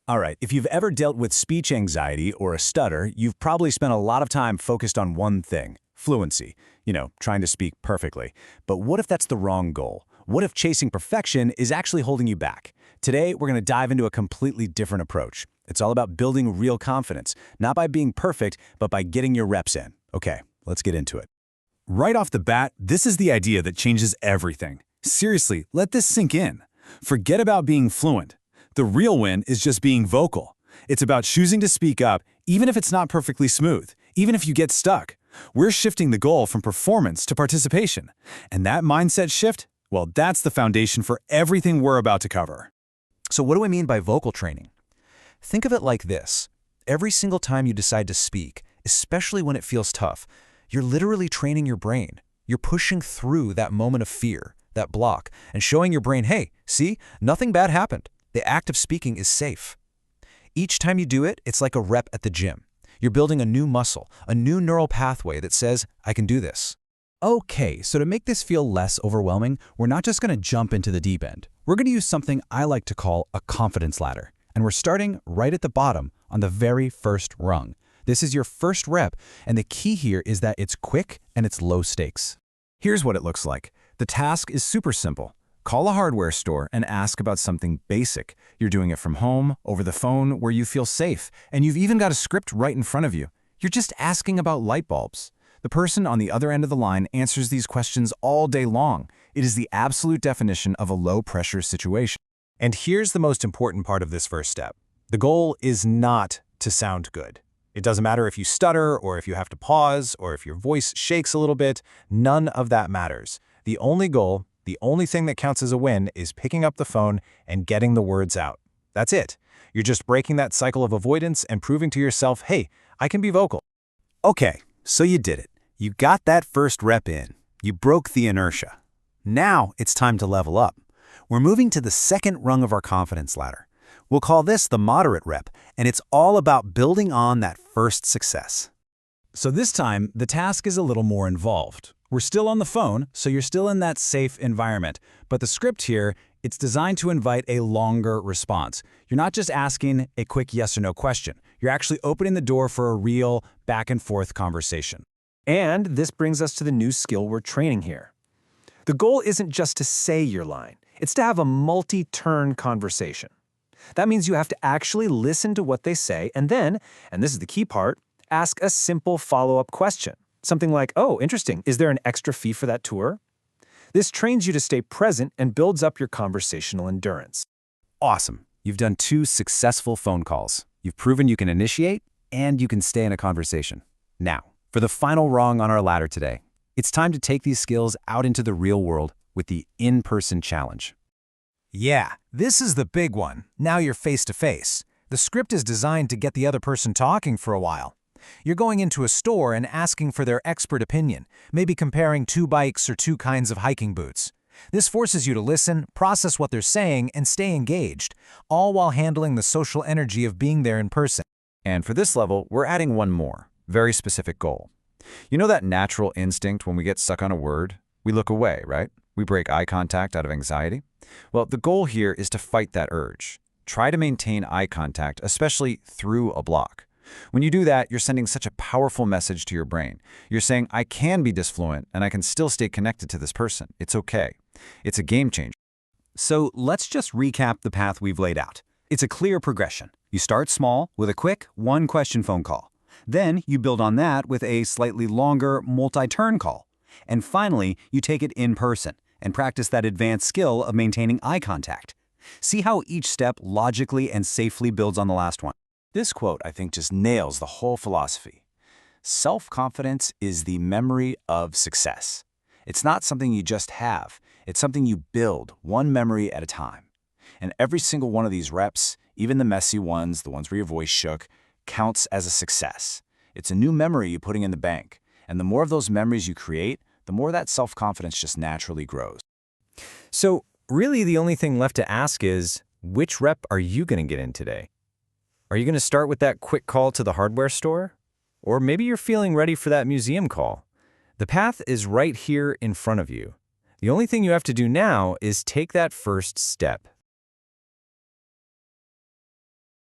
All right, if you've ever dealt with speech anxiety or a stutter, you've probably spent a lot of time focused on one thing, fluency, trying to speak perfectly. But what if that's the wrong goal? What if chasing perfection is actually holding you back? Today, we're going to dive into a completely different approach. It's all about building real confidence, not by being perfect, but by getting your reps in. Okay, let's get into it. Right off the bat, this is the idea that changes everything. Seriously, let this sink in. Forget about being fluent. The real win is just being vocal. It's about choosing to speak up, even if it's not perfectly smooth, even if you get stuck. We're shifting the goal from performance to participation. And that mindset shift, well, that's the foundation for everything we're about to cover. So what do I mean by vocal training? Think of it like this. Every single time you decide to speak, especially when it feels tough, you're literally training your brain. You're pushing through that moment of fear, that block, and showing your brain, hey, see, nothing bad happened. The act of speaking is safe. Each time you do it, it's like a rep at the gym. You're building a new muscle, a new neural pathway that says, I can do this. Okay, so to make this feel less overwhelming, we're not just going to jump into the deep end. We're going to use something I like to call a confidence ladder. And we're starting right at the bottom on the very first rung. This is your first rep, and the key here is that it's quick and it's low stakes. Here's what it looks like. The task is super simple. Call a hardware store and ask about something basic. You're doing it from home, over the phone, where you feel safe, and you've even got a script right in front of you. You're just asking about light bulbs. The person on the other end of the line answers these questions all day long. It is the absolute definition of a low-pressure situation. And here's the most important part of this first step. The goal is not to sound good. It doesn't matter if you stutter or if you have to pause or if your voice shakes a little bit. None of that matters. The only goal, the only thing that counts as a win is picking up the phone and getting the words out. That's it. You're just breaking that cycle of avoidance and proving to yourself, hey, I can be vocal. Okay, so you did it. You got that first rep in. You broke the inertia. Now it's time to level up. We're moving to the second rung of our confidence ladder. We'll call this the moderate rep, and it's all about building on that first success. So this time, the task is a little more involved. We're still on the phone, so you're still in that safe environment. But the script here, it's designed to invite a longer response. You're not just asking a quick yes or no question. You're actually opening the door for a real back-and-forth conversation. And this brings us to the new skill we're training here. The goal isn't just to say your line. It's to have a multi-turn conversation. That means you have to actually listen to what they say and then, and this is the key part, ask a simple follow-up question. Something like, oh, interesting, is there an extra fee for that tour? This trains you to stay present and builds up your conversational endurance. Awesome. You've done 2 successful phone calls. You've proven you can initiate and you can stay in a conversation. Now, for the final rung on our ladder today, it's time to take these skills out into the real world with the in-person challenge. Yeah, this is the big one. Now you're face-to-face. The script is designed to get the other person talking for a while. You're going into a store and asking for their expert opinion, maybe comparing 2 bikes or 2 kinds of hiking boots. This forces you to listen, process what they're saying, and stay engaged, all while handling the social energy of being there in person. And for this level, we're adding one more, very specific goal. You know that natural instinct when we get stuck on a word? We look away, right? We break eye contact out of anxiety. Well, the goal here is to fight that urge. Try to maintain eye contact, especially through a block. When you do that, you're sending such a powerful message to your brain. You're saying, I can be disfluent and I can still stay connected to this person. It's okay. It's a game changer. So let's just recap the path we've laid out. It's a clear progression. You start small with a quick 1-question phone call. Then you build on that with a slightly longer multi-turn call. And finally, you take it in person and practice that advanced skill of maintaining eye contact. See how each step logically and safely builds on the last one. This quote, I think, just nails the whole philosophy. Self-confidence is the memory of success. It's not something you just have. It's something you build, one memory at a time. And every single one of these reps, even the messy ones, the ones where your voice shook, counts as a success. It's a new memory you're putting in the bank. And the more of those memories you create, the more that self-confidence just naturally grows. So really the only thing left to ask is, which rep are you going to get in today? Are you going to start with that quick call to the hardware store? Or maybe you're feeling ready for that museum call. The path is right here in front of you. The only thing you have to do now is take that first step.